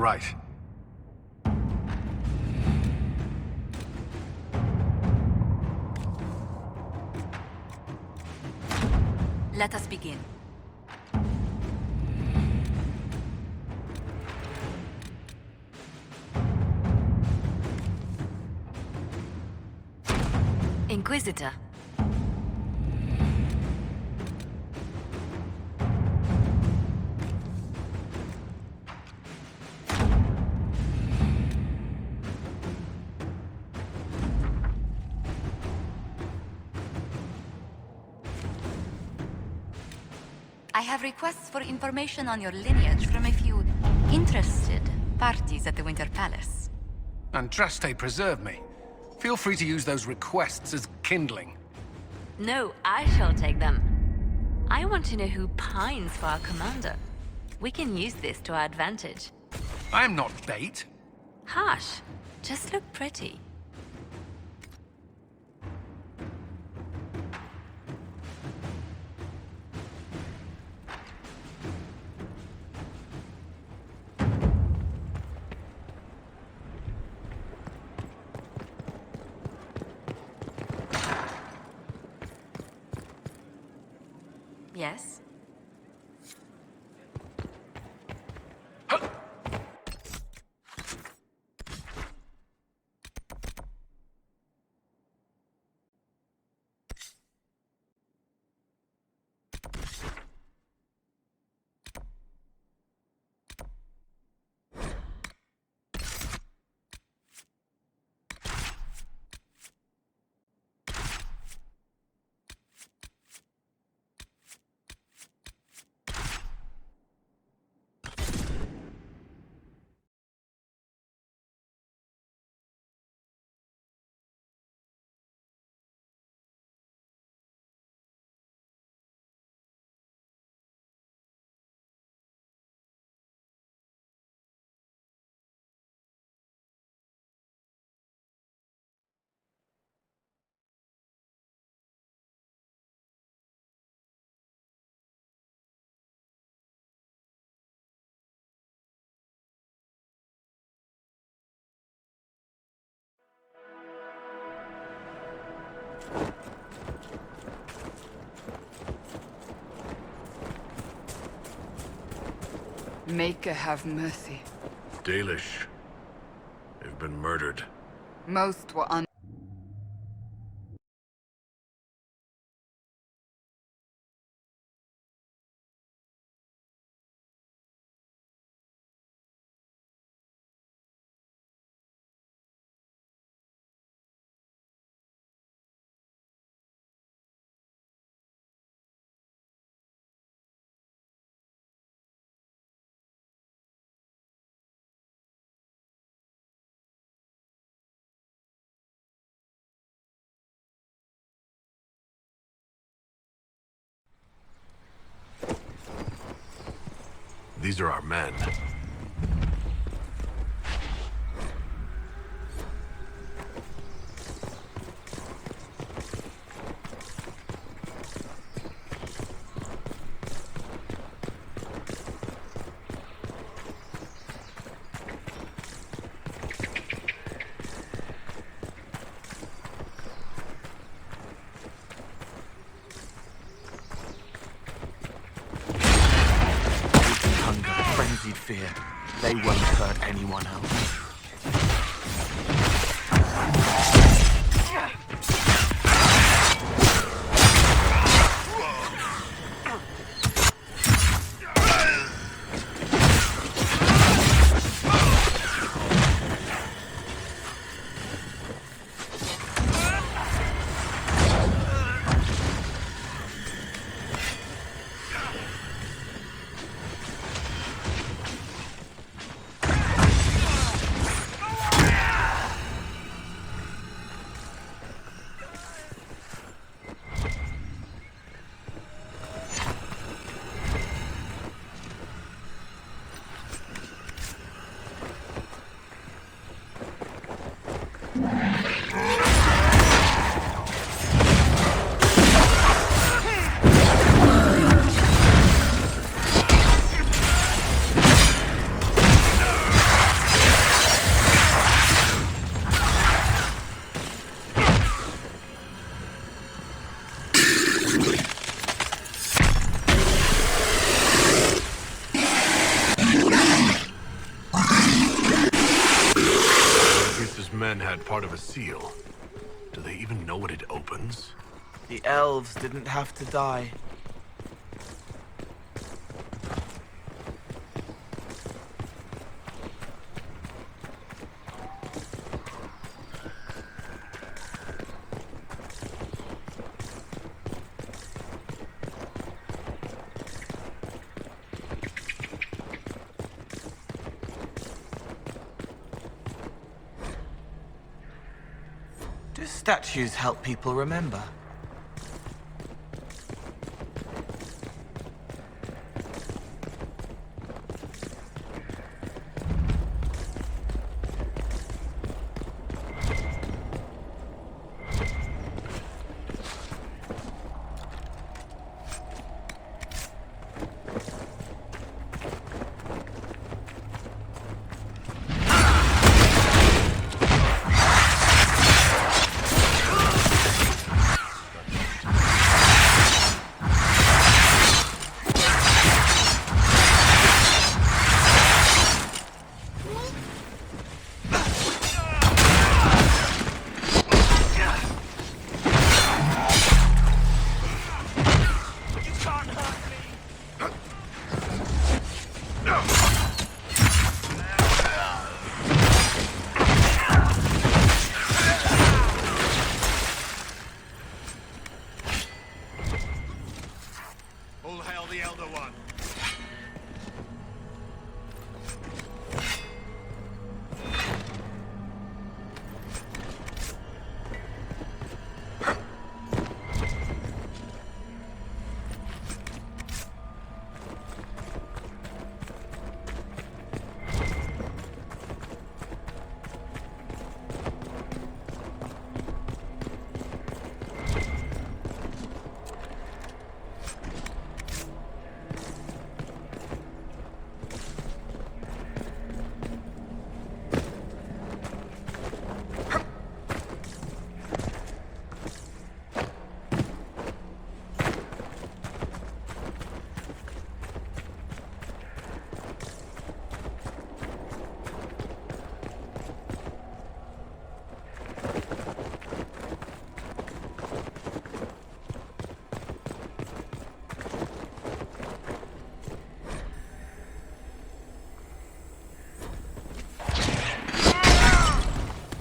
right. Let us begin. Inquisitor. I have requests for information on your lineage from a few interested parties at the Winter Palace. Andraste preserve me. Feel free to use those requests as kindling. No, I shall take them. I want to know who pines for our commander. We can use this to our advantage. I am not bait. Harsh. Just look pretty. Yes? Maker have mercy. Dalish. They've been murdered. Most were These are our men. Fear. They won't hurt anyone else. a seal. Do they even know what it opens? The elves didn't have to die. Do statues help people remember? All hail the Elder One.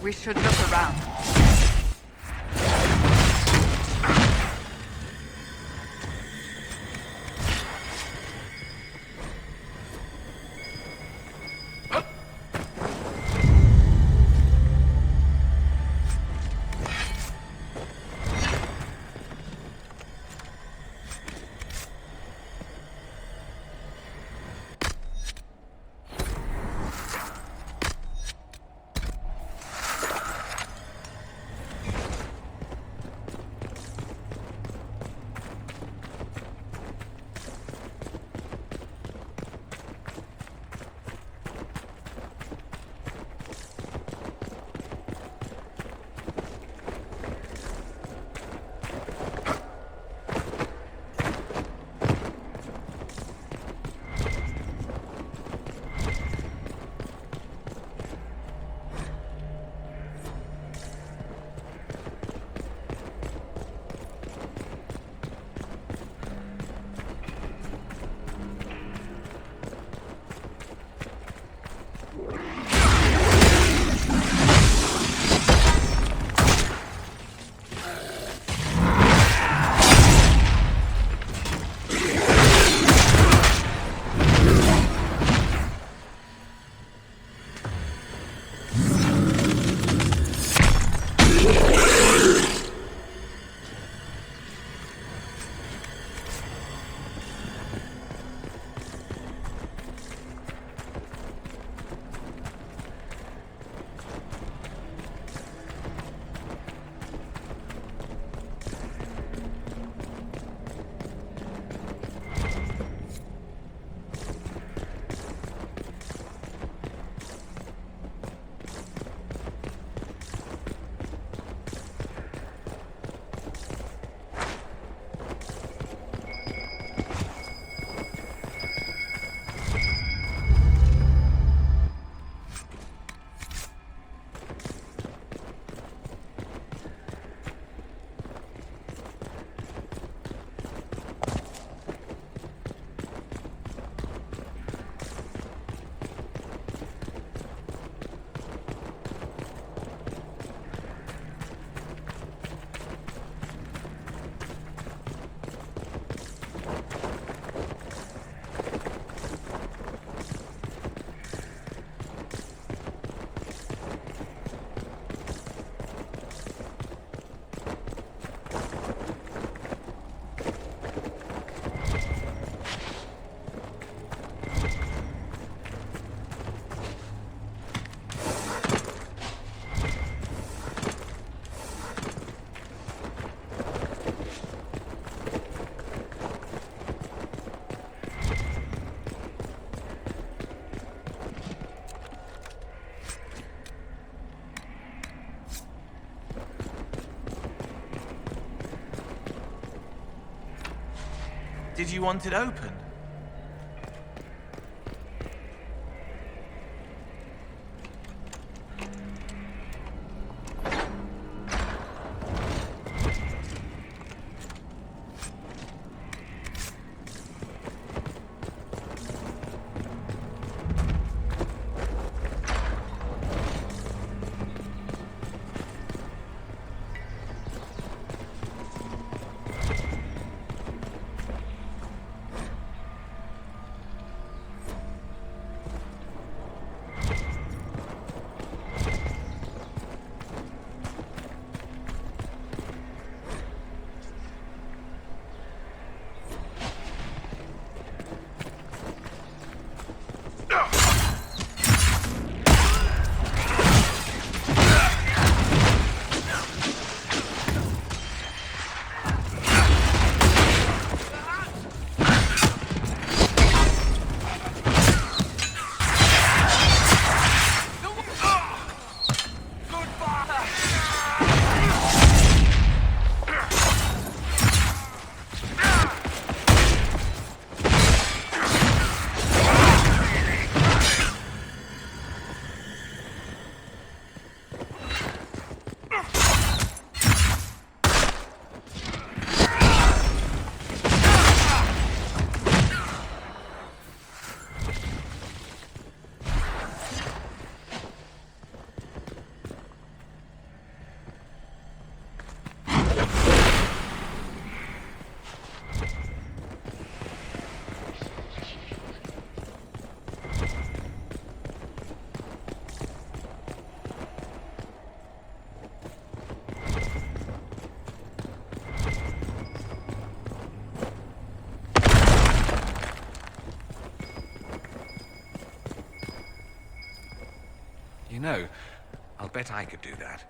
We should look around. Did you want it open? You know, I'll bet I could do that.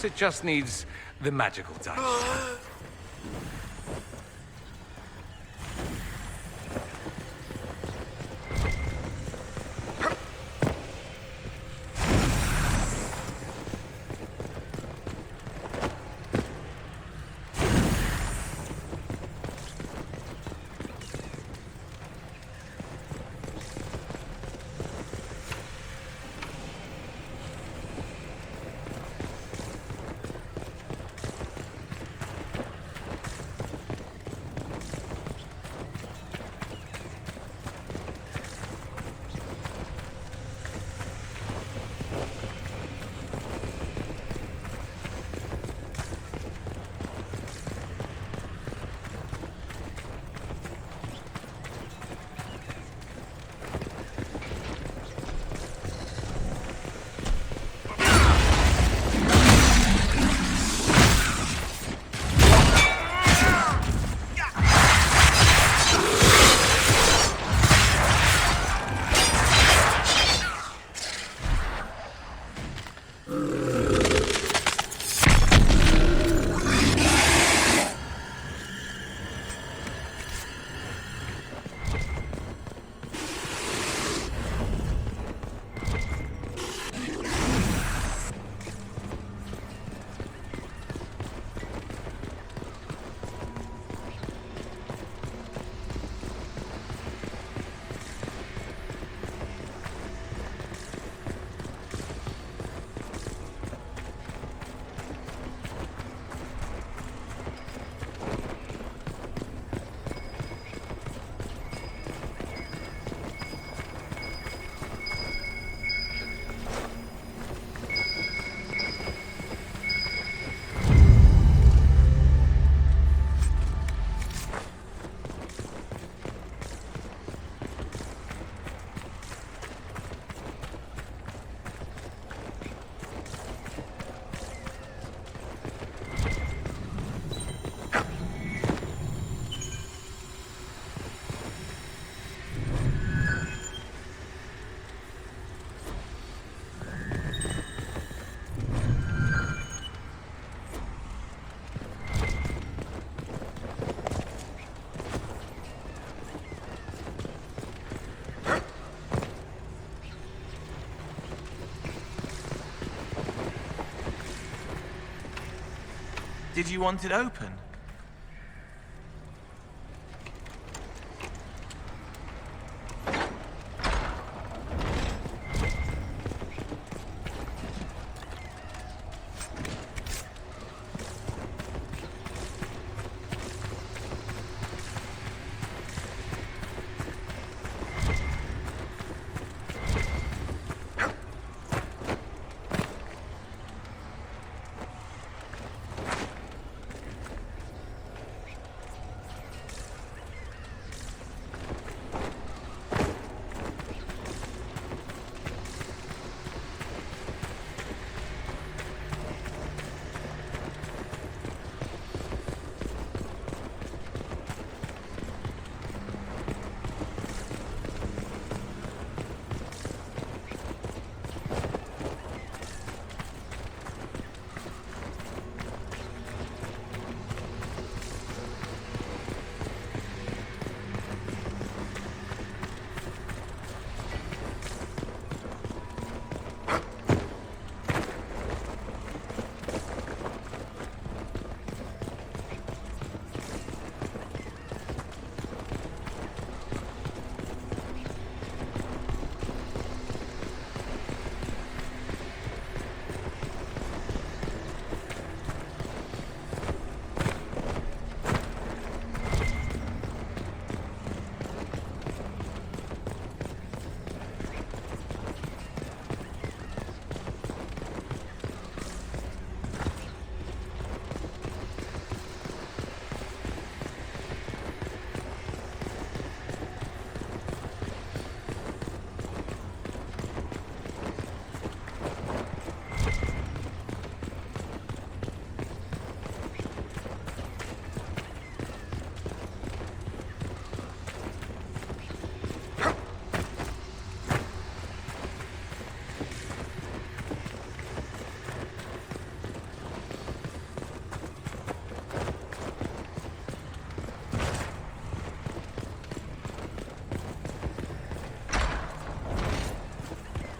perhaps it just needs the magical touch. Did you want it open?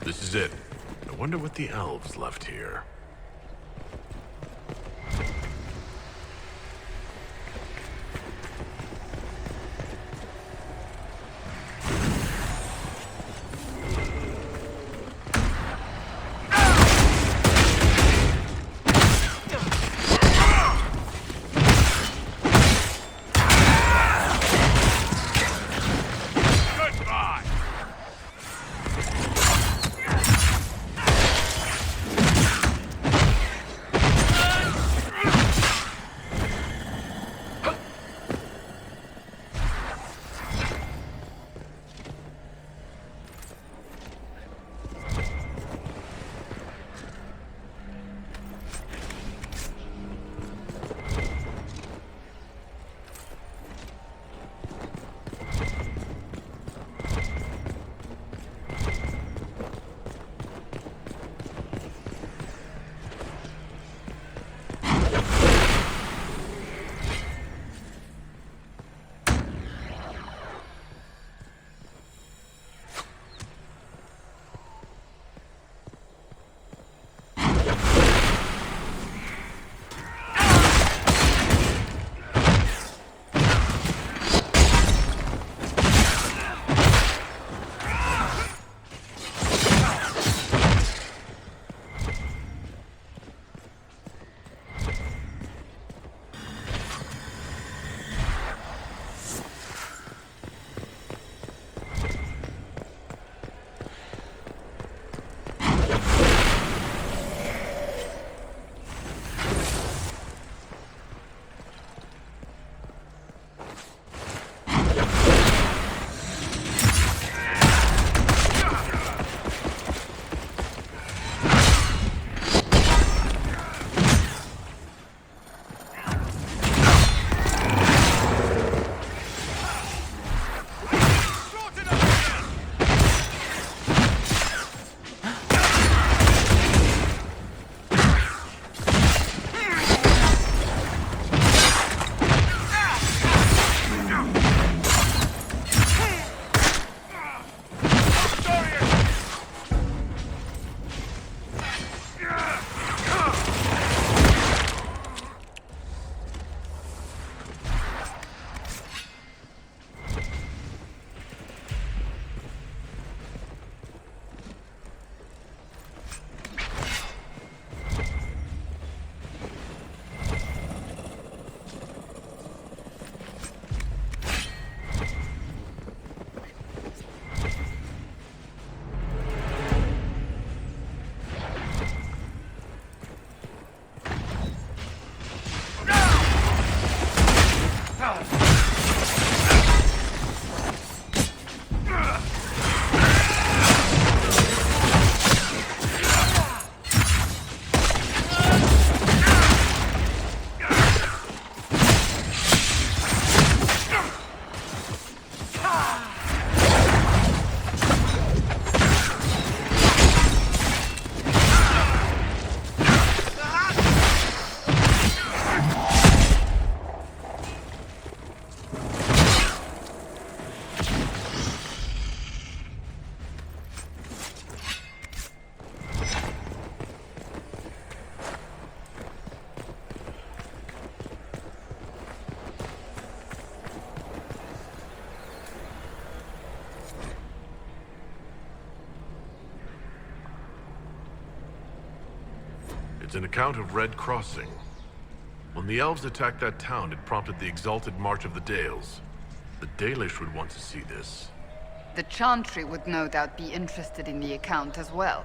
This is it. I wonder what the elves left here. It's an account of Red Crossing. When the elves attacked that town, it prompted the exalted March of the Dales. The Dalish would want to see this. The Chantry would no doubt be interested in the account as well.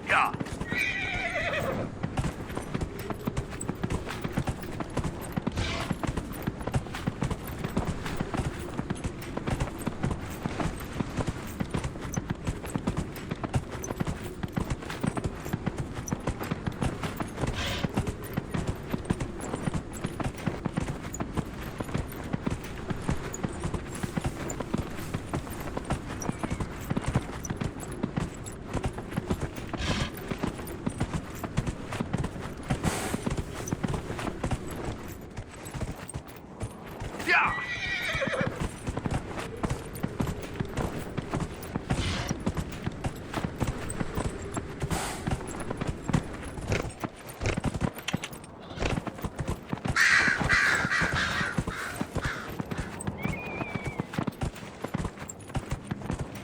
Yeah.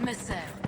Monsieur.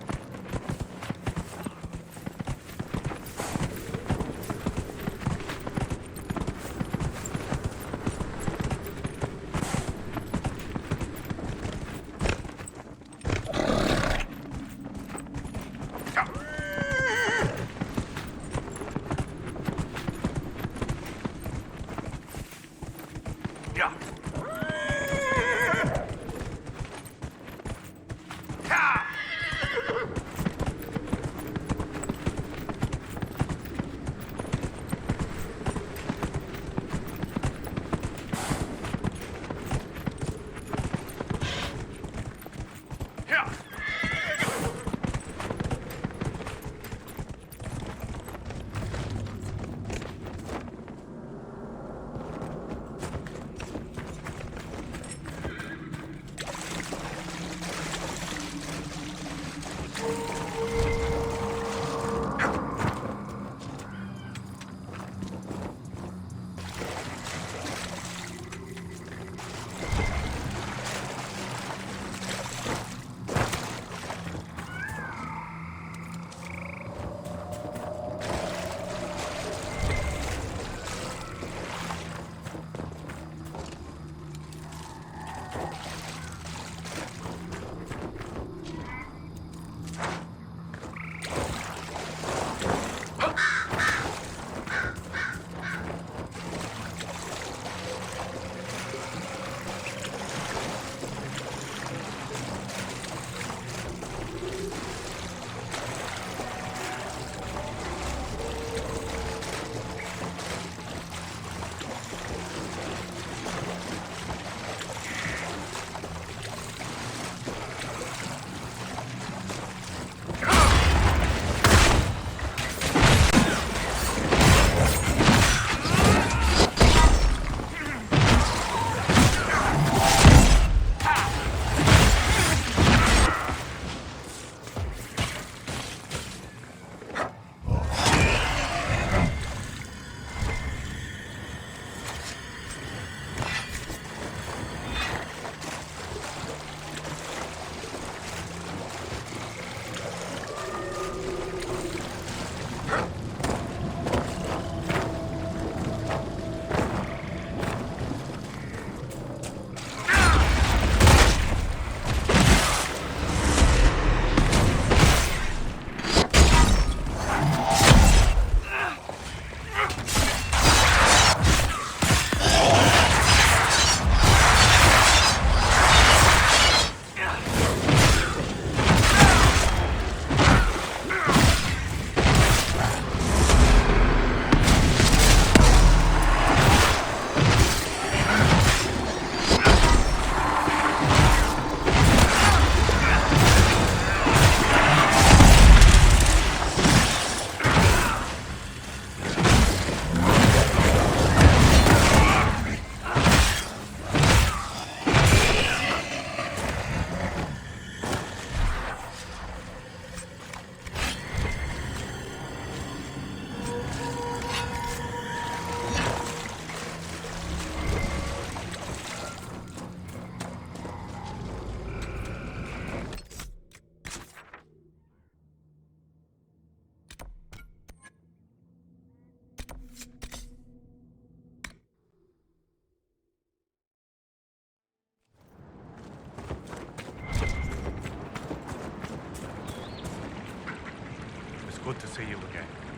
Good to see you again.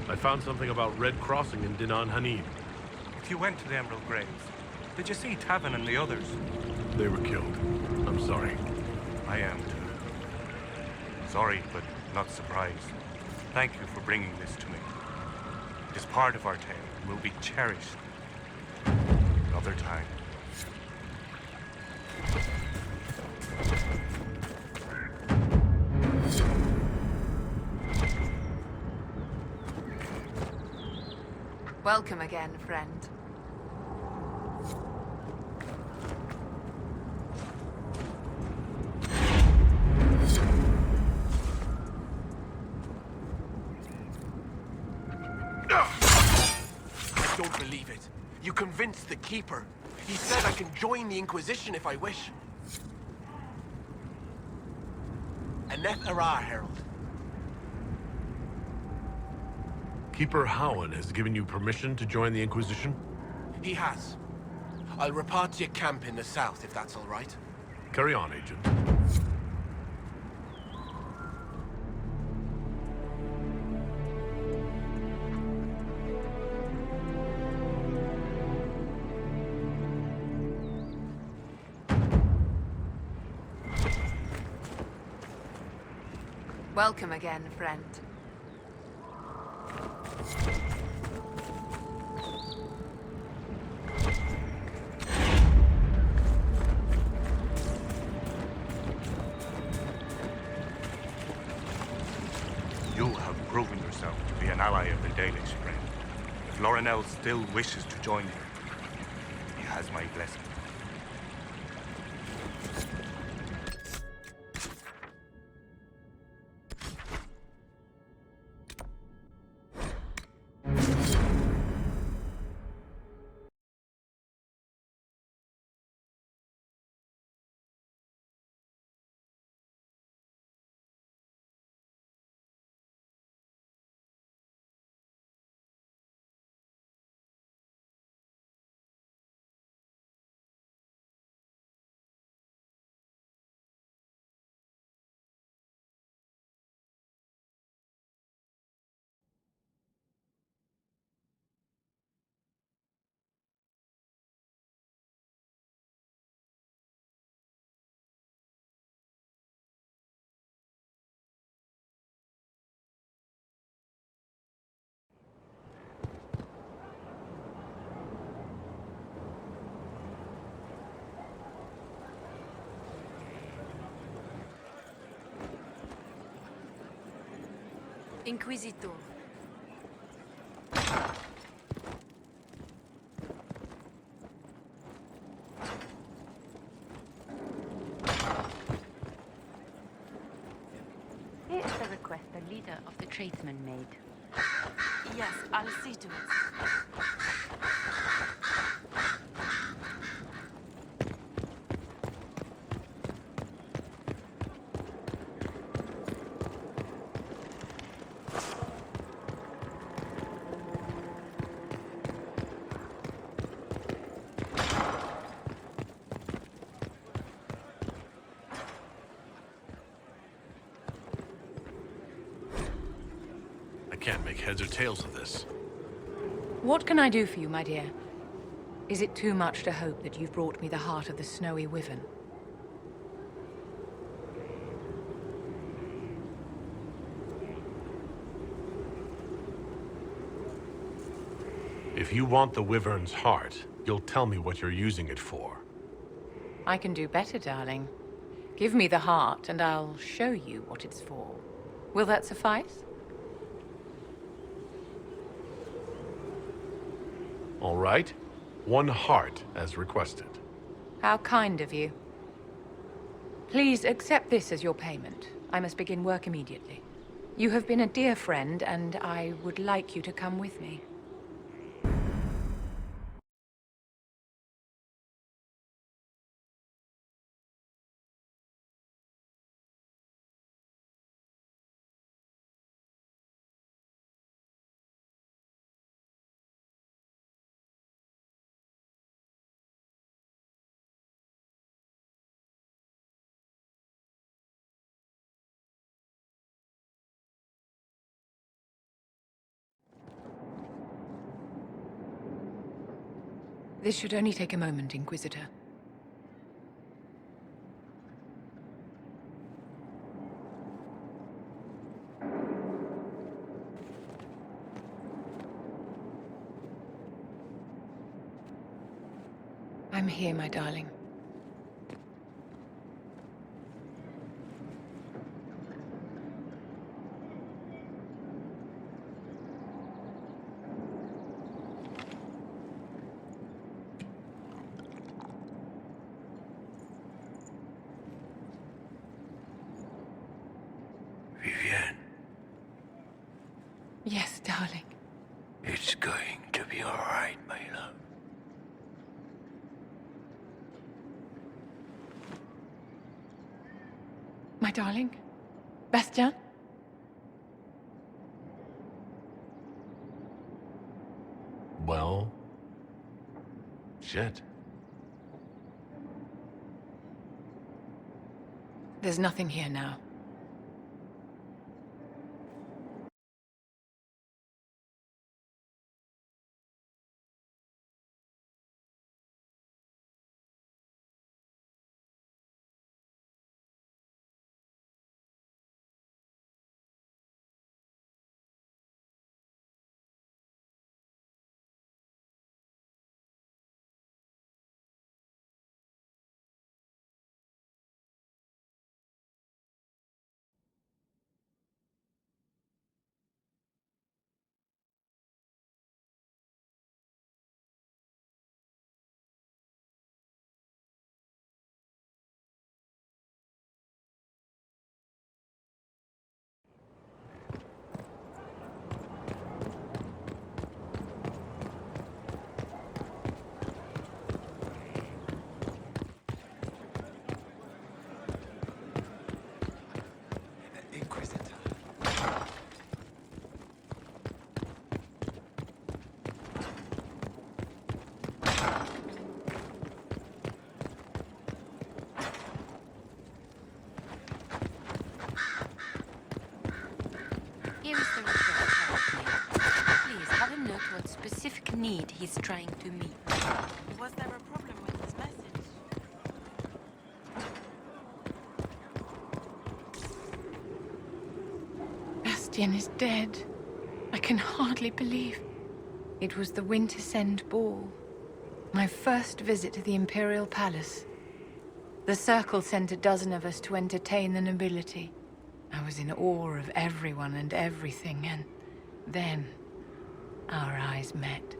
I found something about Red Crossing in Dinan Hanib. If you went to the Emerald Graves, did you see Tavin and the others? They were killed. I'm sorry. I am too. Sorry, but not surprised. Thank you for bringing this to me. It is part of our tale and will be cherished. Another time. Welcome again, friend. I don't believe it. You convinced the Keeper. He said I can join the Inquisition if I wish. Aneth Ara, Herald. Keeper Howan has given you permission to join the Inquisition? He has. I'll report to your camp in the south, if that's all right. Carry on, Agent. Welcome again, friend. You have proven yourself to be an ally of the Dalish, friend. If Lorinel still wishes to join you, he has my blessing. Inquisitor. Here is the request the leader of the tradesmen made. Yes, I'll see to it. I can't make heads or tails of this. What can I do for you, my dear? Is it too much to hope that you've brought me the heart of the snowy wyvern? If you want the Wyvern's heart, you'll tell me what you're using it for. I can do better, darling. Give me the heart, and I'll show you what it's for. Will that suffice? All right. 1 heart, as requested. How kind of you. Please accept this as your payment. I must begin work immediately. You have been a dear friend, and I would like you to come with me. This should only take a moment, Inquisitor. I'm here, my darling. Vivienne, Yes, darling. it's going to be all right, my love. My darling? Bastien? Well... shit. There's nothing here now. Here is the report Harold made. Please have a note what specific need he's trying to meet. Was there a problem with his message? Bastien is dead. I can hardly believe. It was the Wintersend Ball. My first visit to the Imperial Palace. The Circle sent a dozen of us to entertain the nobility. I was in awe of everyone and everything, and then our eyes met.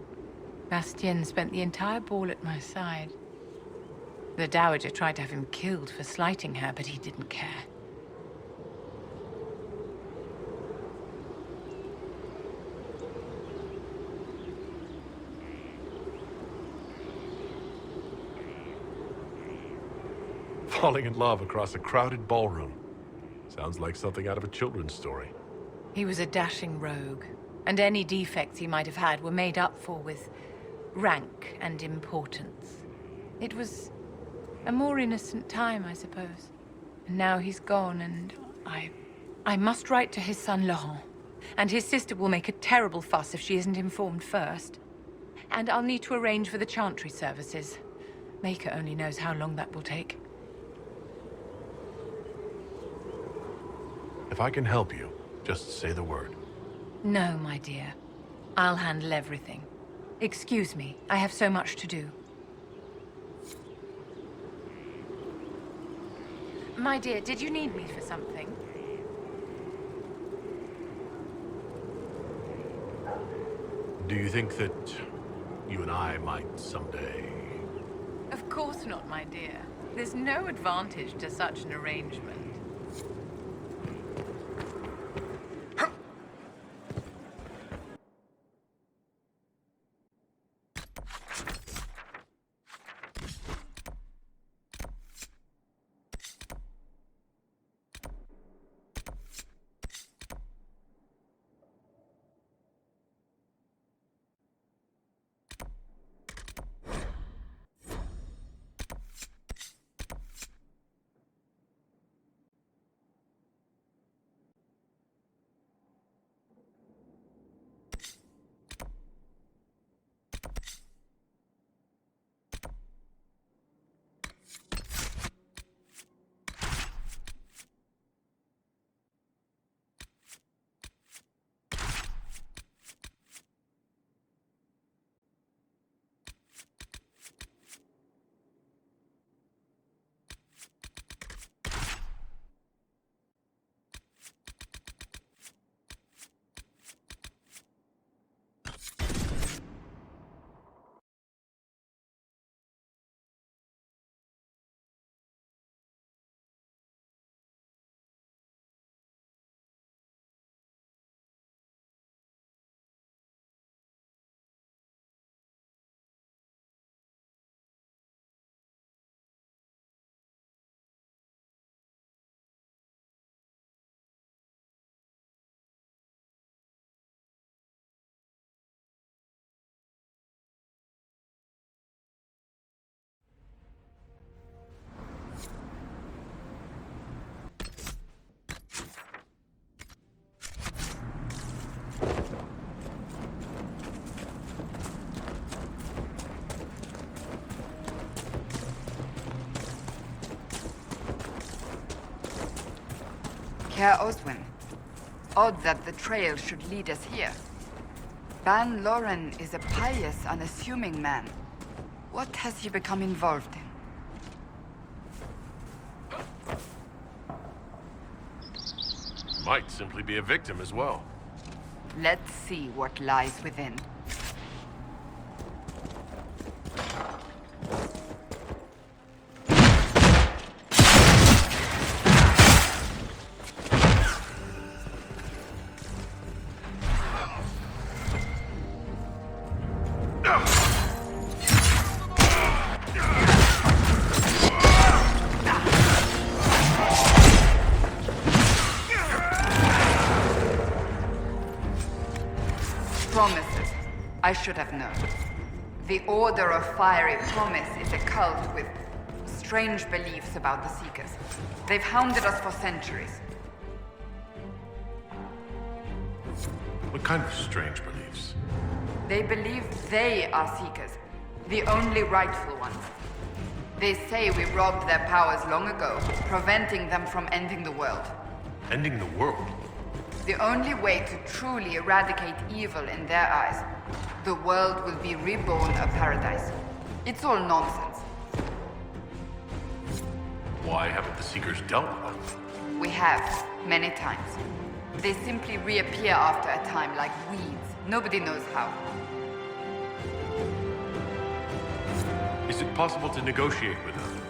Bastien spent the entire ball at my side. The Dowager tried to have him killed for slighting her, but he didn't care. Falling in love across a crowded ballroom. Sounds like something out of a children's story. He was a dashing rogue, and any defects he might have had were made up for with rank and importance. It was a more innocent time, I suppose. And now he's gone, and I must write to his son Laurent. And his sister will make a terrible fuss if she isn't informed first. And I'll need to arrange for the chantry services. Maker only knows how long that will take. If I can help you, just say the word. No, my dear. I'll handle everything. Excuse me, I have so much to do. My dear, did you need me for something? Do you think that you and I might someday... Of course not, my dear. There's no advantage to such an arrangement. Herr Oswin. Odd that the trail should lead us here. Ban Loren is a pious, unassuming man. What has he become involved in? Might simply be a victim as well. Let's see what lies within. Promises. I should have known. The Order of Fiery Promise is a cult with strange beliefs about the Seekers. They've hounded us for centuries. What kind of strange beliefs? They believe they are Seekers, the only rightful ones. They say we robbed their powers long ago, preventing them from ending the world. Ending the world? The only way to truly eradicate evil in their eyes, the world will be reborn a paradise. It's all nonsense. Why haven't the Seekers dealt with them? We have, many times. They simply reappear after a time like weeds. Nobody knows how. Is it possible to negotiate with them?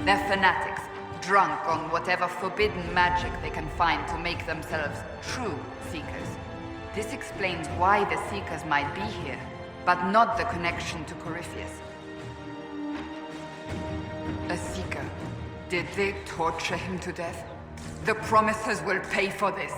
They're fanatics, drunk on whatever forbidden magic they can find to make themselves true Seekers. This explains why the Seekers might be here, but not the connection to Corypheus. A Seeker. Did they torture him to death? The Promisers will pay for this.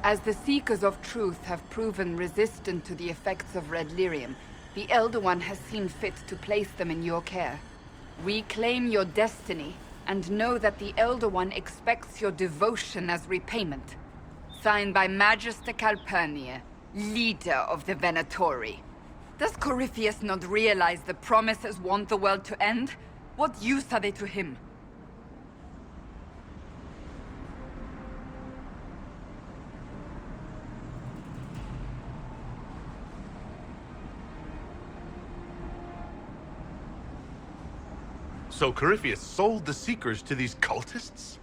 As the Seekers of Truth have proven resistant to the effects of Red Lyrium, the Elder One has seen fit to place them in your care. Reclaim your destiny, and know that the Elder One expects your devotion as repayment. Signed by Magister Calpurnia, leader of the Venatori. Does Corypheus not realize the Promisers want the world to end? What use are they to him? So Corypheus sold the Seekers to these cultists?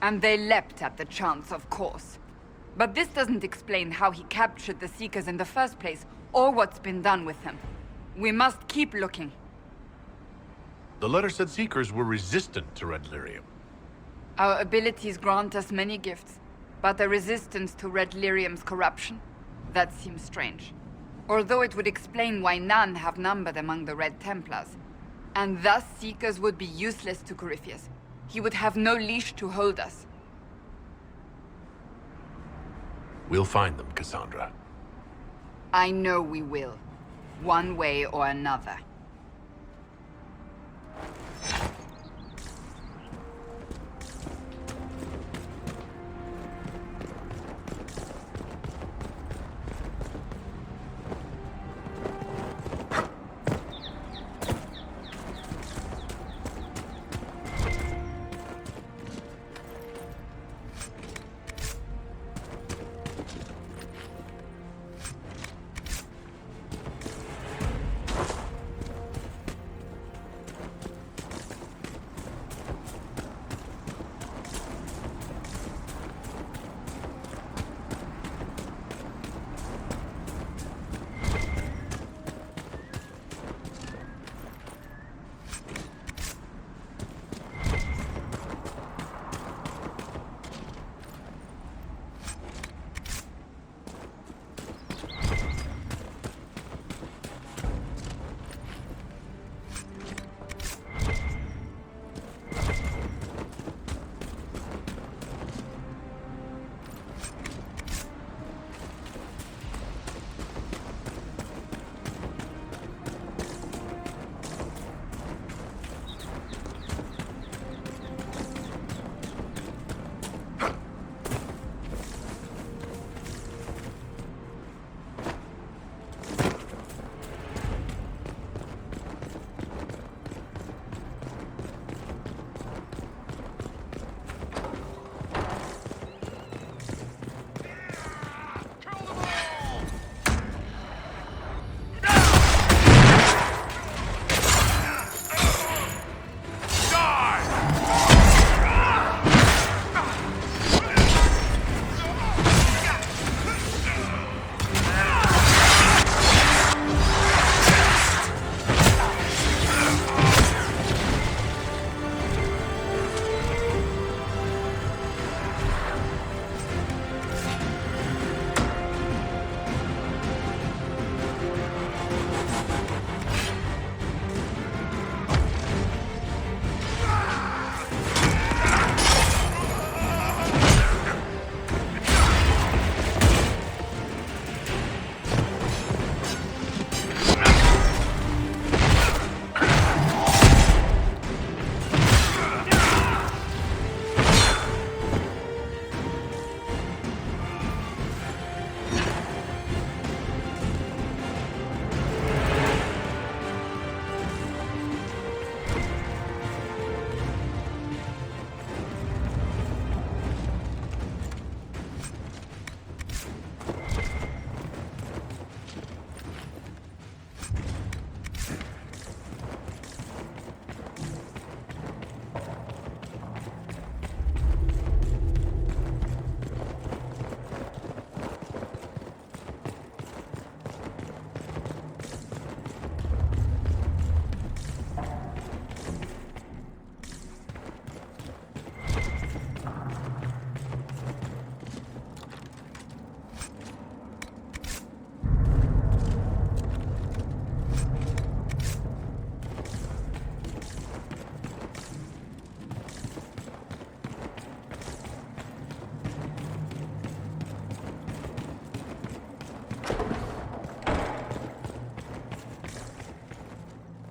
And they leapt at the chance, of course. But this doesn't explain how he captured the Seekers in the first place, or what's been done with them. We must keep looking. The letter said Seekers were resistant to Red Lyrium. Our abilities grant us many gifts, but a resistance to Red Lyrium's corruption? That seems strange. Although it would explain why none have numbered among the Red Templars. And thus Seekers would be useless to Corypheus. He would have no leash to hold us. We'll find them, Cassandra. I know we will. One way or another.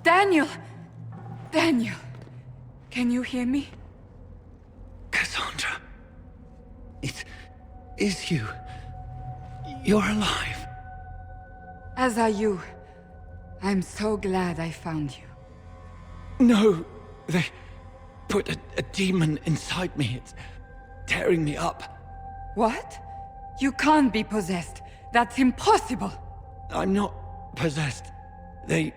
Daniel! Daniel! Can you hear me? Cassandra. It is you. You're alive. As are you. I'm so glad I found you. No, they put a demon inside me. It's tearing me up. What? You can't be possessed. That's impossible. I'm not possessed. They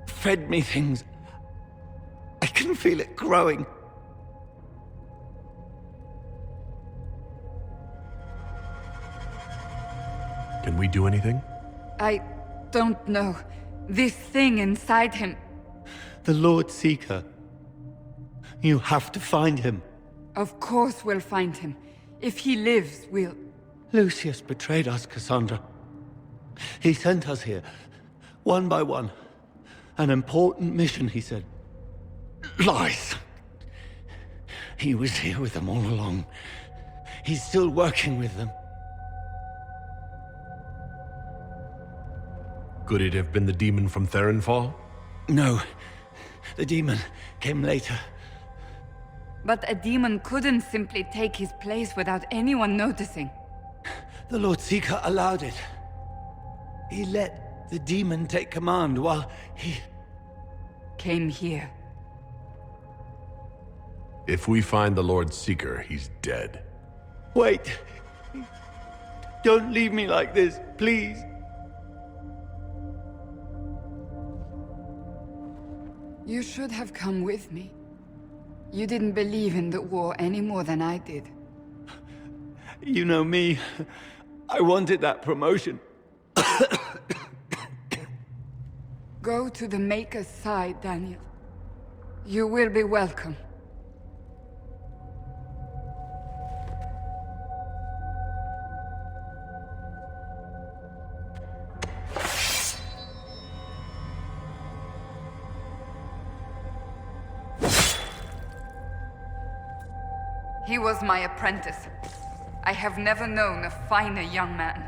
fed me things. I can feel it growing. Can we do anything? I don't know. This thing inside him. The Lord Seeker. You have to find him. Of course we'll find him. If he lives, we'll... Lucius betrayed us, Cassandra. He sent us here, one by one. An important mission, he said. Lies! He was here with them all along. He's still working with them. Could it have been the demon from Theronfall? No. The demon came later. But a demon couldn't simply take his place without anyone noticing. The Lord Seeker allowed it. He let the demon take command while he... Came here. If we find the Lord Seeker, he's dead. Wait. Don't leave me like this, please. You should have come with me. You didn't believe in the war any more than I did. You know me. I wanted that promotion. Go to the Maker's side, Daniel. You will be welcome. He was my apprentice. I have never known a finer young man.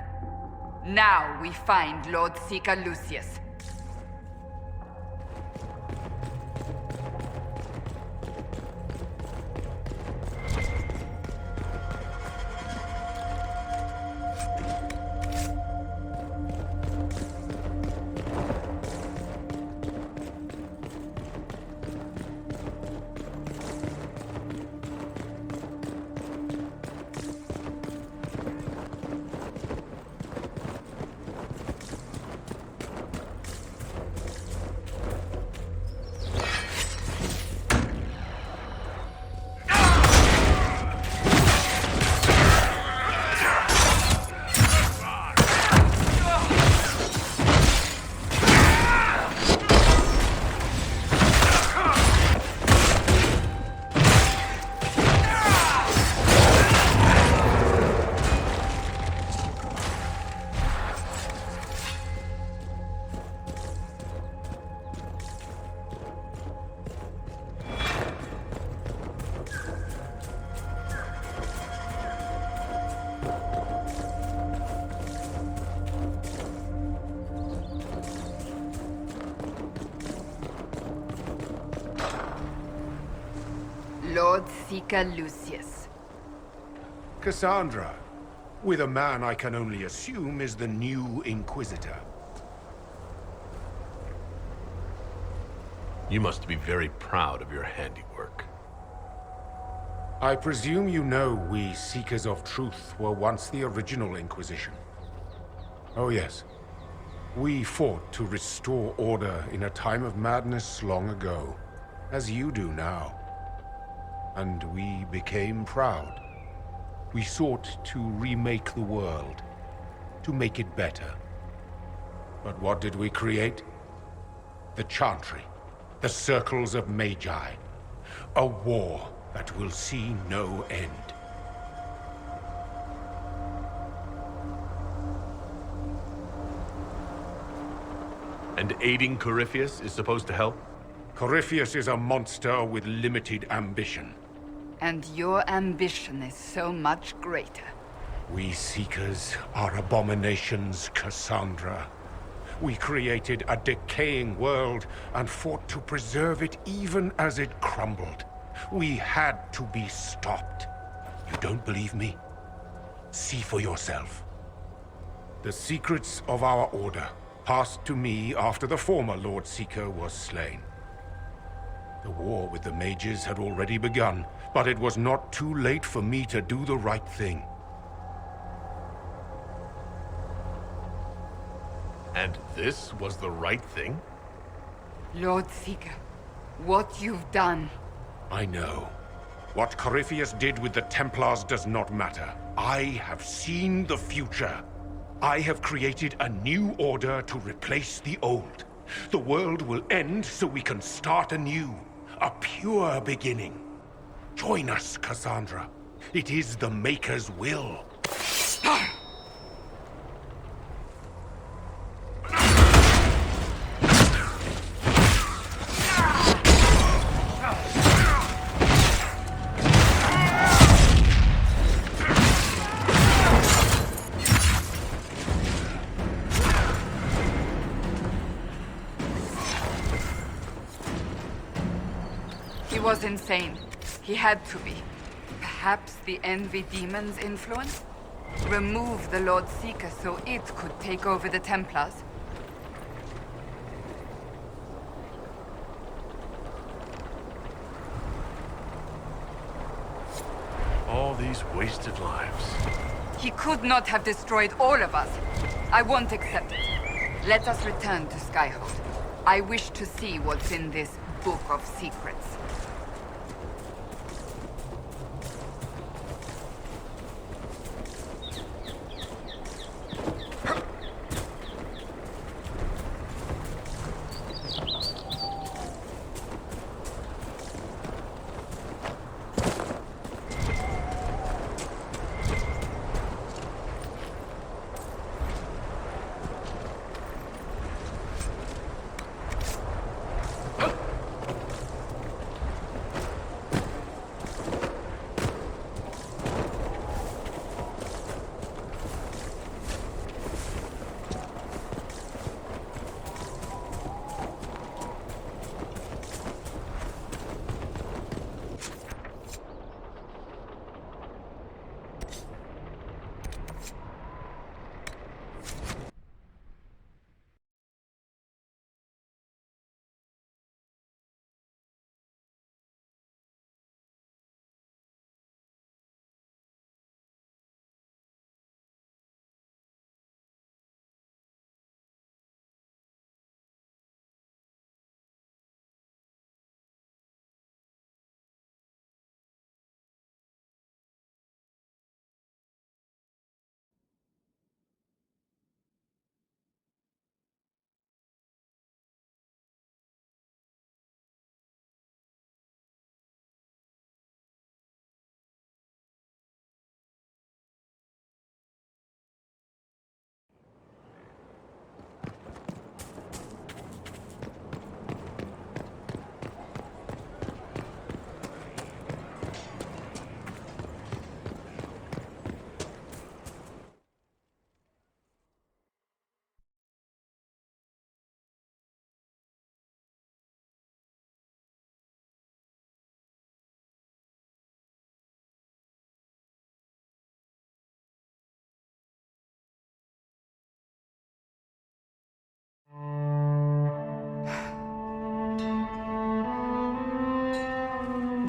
Now we find Lord Seeker Lucius. Lord Seeker Lucius. Cassandra, with a man I can only assume is the new Inquisitor. You must be very proud of your handiwork. I presume you know we Seekers of Truth were once the original Inquisition. Oh yes. We fought to restore order in a time of madness long ago, as you do now. And we became proud. We sought to remake the world, to make it better. But what did we create? The Chantry, the Circles of Magi. A war that will see no end. And aiding Corypheus is supposed to help? Corypheus is a monster with limited ambition. And your ambition is so much greater. We Seekers are abominations, Cassandra. We created a decaying world and fought to preserve it even as it crumbled. We had to be stopped. You don't believe me? See for yourself. The secrets of our order passed to me after the former Lord Seeker was slain. The war with the mages had already begun, but it was not too late for me to do the right thing. And this was the right thing? Lord Seeker, what you've done... I know. What Corypheus did with the Templars does not matter. I have seen the future. I have created a new order to replace the old. The world will end so we can start anew. A pure beginning. Join us, Cassandra. It is the Maker's will. He was insane. He had to be. Perhaps the Envy Demon's influence? Remove the Lord Seeker so it could take over the Templars? All these wasted lives. He could not have destroyed all of us. I won't accept it. Let us return to Skyhold. I wish to see what's in this Book of Secrets.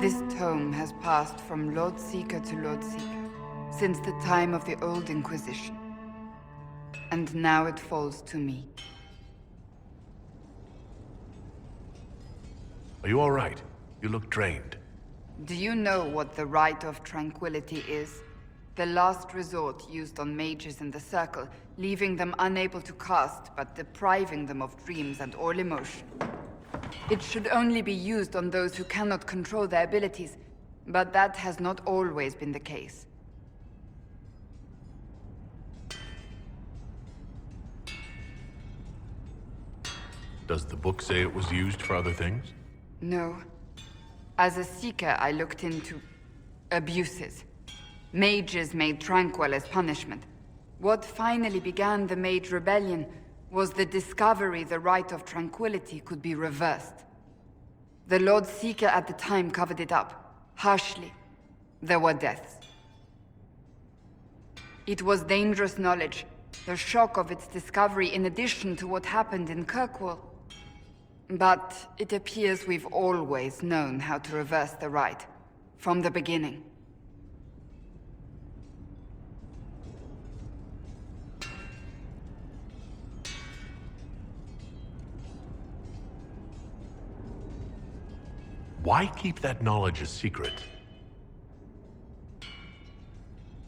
This tome has passed from Lord Seeker to Lord Seeker since the time of the Old Inquisition. And now it falls to me. Are you all right? You look drained. Do you know what the Rite of Tranquility is? The last resort used on mages in the Circle, leaving them unable to cast, but depriving them of dreams and all emotion. It should only be used on those who cannot control their abilities, but that has not always been the case. Does the book say it was used for other things? No. As a Seeker, I looked into abuses. Mages made Tranquil as punishment. What finally began the Mage Rebellion was the discovery the Rite of Tranquility could be reversed. The Lord Seeker at the time covered it up, harshly. There were deaths. It was dangerous knowledge, the shock of its discovery in addition to what happened in Kirkwall. But it appears we've always known how to reverse the Rite, from the beginning. Why keep that knowledge a secret?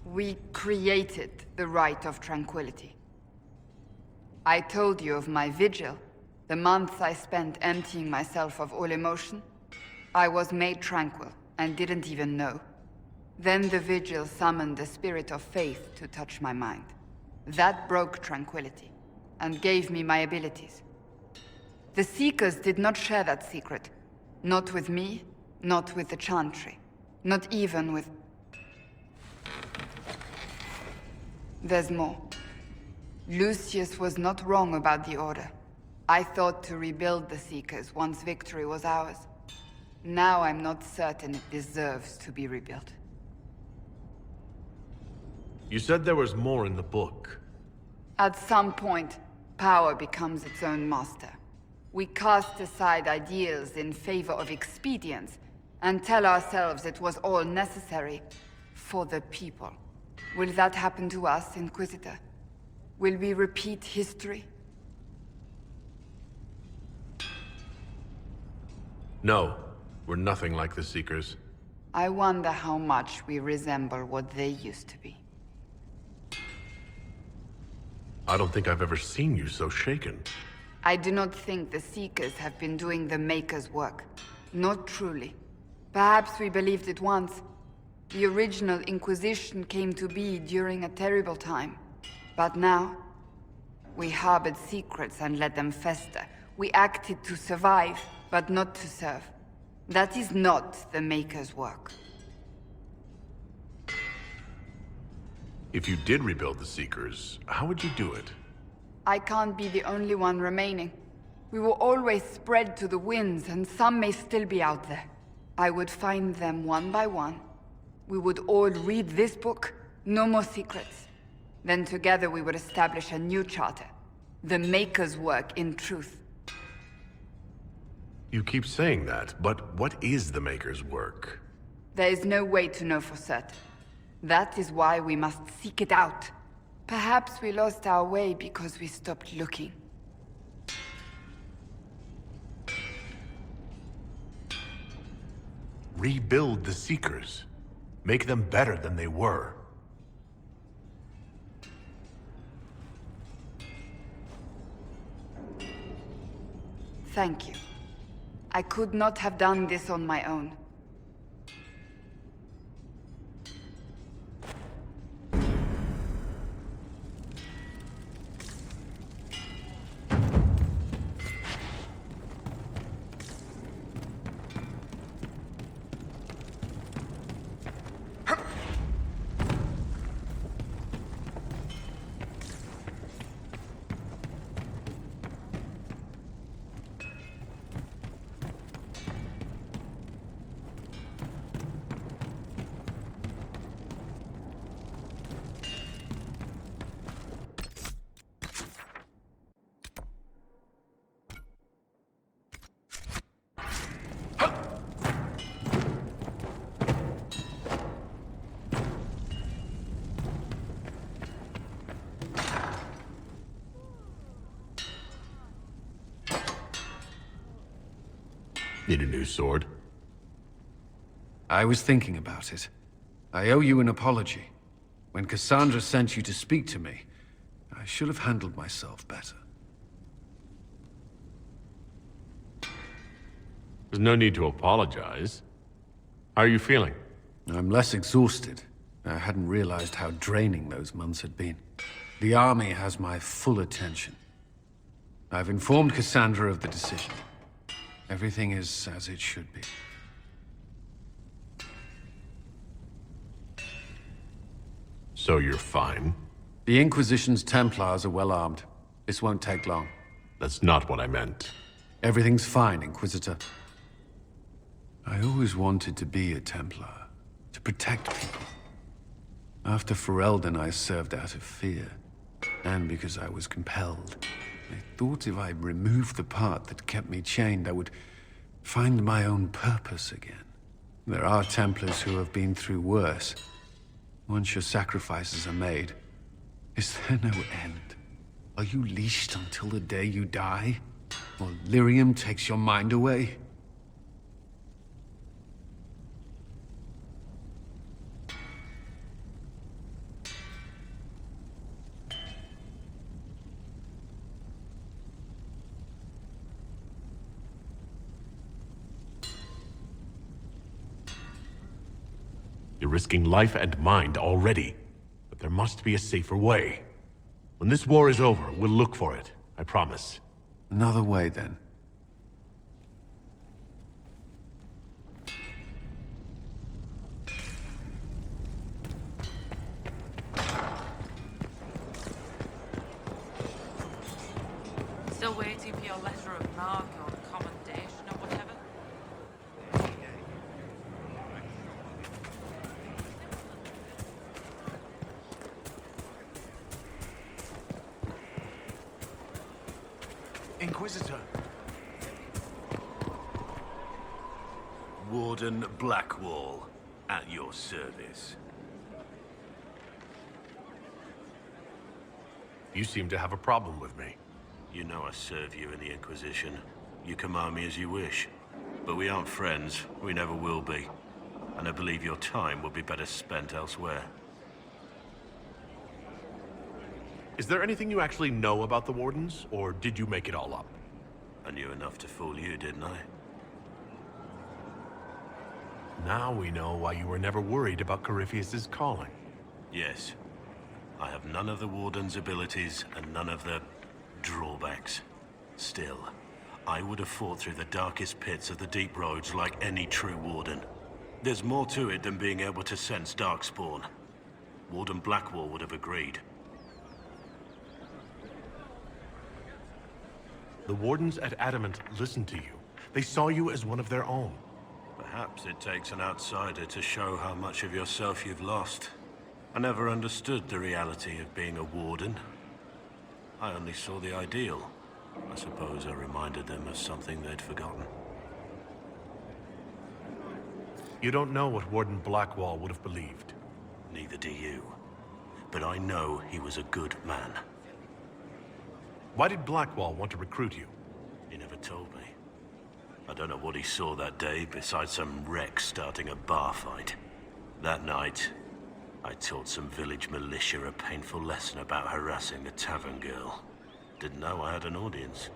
We created the Rite of Tranquility. I told you of my vigil, The months I spent emptying myself of all emotion, I was made tranquil and didn't even know. Then the vigil summoned the spirit of faith to touch my mind. That broke tranquility and gave me my abilities. The Seekers did not share that secret. Not with me, not with the Chantry, not even with... There's more. Lucius was not wrong about the Order. I thought to rebuild the Seekers once victory was ours. Now I'm not certain it deserves to be rebuilt. You said there was more in the book. At some point, power becomes its own master. We cast aside ideals in favor of expedience, and tell ourselves it was all necessary for the people. Will that happen to us, Inquisitor? Will we repeat history? No, we're nothing like the Seekers. I wonder how much we resemble what they used to be. I don't think I've ever seen you so shaken. I do not think the Seekers have been doing the Maker's work. Not truly. Perhaps we believed it once. The original Inquisition came to be during a terrible time. But now, we harbored secrets and let them fester. We acted to survive, but not to serve. That is not the Maker's work. If you did rebuild the Seekers, how would you do it? I can't be the only one remaining. We will always spread to the winds, and some may still be out there. I would find them one by one. We would all read this book, no more secrets. Then together we would establish a new charter. The Maker's work in truth. You keep saying that, but what is the Maker's work? There is no way to know for certain. That is why we must seek it out. Perhaps we lost our way because we stopped looking. Rebuild the Seekers. Make them better than they were. Thank you. I could not have done this on my own. Need a new sword? I was thinking about it. I owe you an apology. When Cassandra sent you to speak to me, I should have handled myself better. There's no need to apologize. How are you feeling? I'm less exhausted. I hadn't realized how draining those months had been. The army has my full attention. I've informed Cassandra of the decision. Everything is as it should be. So you're fine? The Inquisition's Templars are well armed. This won't take long. That's not what I meant. Everything's fine, Inquisitor. I always wanted to be a Templar, to protect people. After Ferelden, I served out of fear, and because I was compelled. I thought if I removed the part that kept me chained, I would find my own purpose again. There are Templars who have been through worse. Once your sacrifices are made, is there no end? Are you leashed until the day you die? Or Lyrium takes your mind away? You're risking life and mind already. But there must be a safer way. When this war is over, we'll look for it. I promise. Another way, then. Still waiting for your letter of marque or commendation or whatever? Inquisitor. Warden Blackwall, at your service. You seem to have a problem with me. You know I serve you in the Inquisition. You command me as you wish. But we aren't friends. We never will be. And I believe your time will be better spent elsewhere. Is there anything you actually know about the Wardens, or did you make it all up? I knew enough to fool you, didn't I? Now we know why you were never worried about Corypheus's calling. Yes. I have none of the Warden's abilities and none of the drawbacks. Still, I would have fought through the darkest pits of the deep roads like any true Warden. There's more to it than being able to sense Darkspawn. Warden Blackwall would have agreed. The Wardens at Adamant listened to you. They saw you as one of their own. Perhaps it takes an outsider to show how much of yourself you've lost. I never understood the reality of being a Warden. I only saw the ideal. I suppose I reminded them of something they'd forgotten. You don't know what Warden Blackwall would have believed. Neither do you. But I know he was a good man. Why did Blackwall want to recruit you? He never told me. I don't know what he saw that day besides some wreck starting a bar fight. That night, I taught some village militia a painful lesson about harassing a tavern girl. Didn't know I had an audience.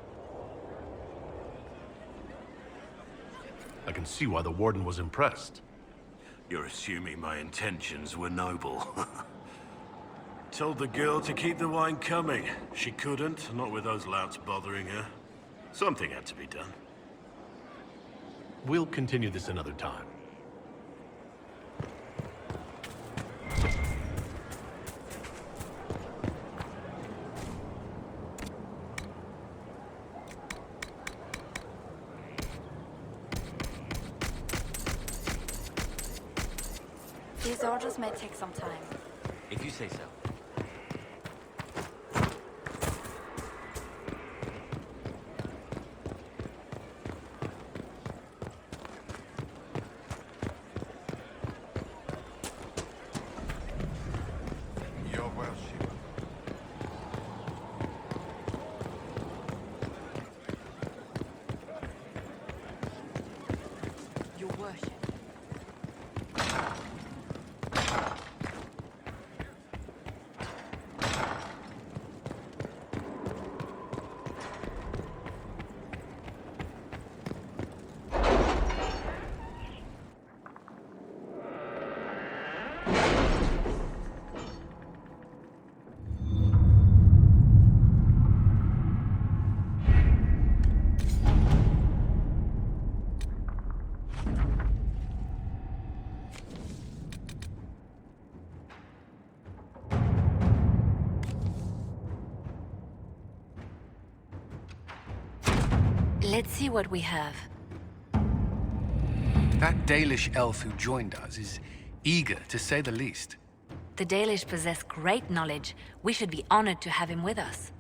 I can see why the Warden was impressed. You're assuming my intentions were noble. Told the girl to keep the wine coming. She couldn't, not with those louts bothering her. Something had to be done. We'll continue this another time. These orders may take some time. If you say so. Your worship. Your worship. Let's see what we have. That Dalish elf who joined us is eager, to say the least. The Dalish possess great knowledge. We should be honored to have him with us.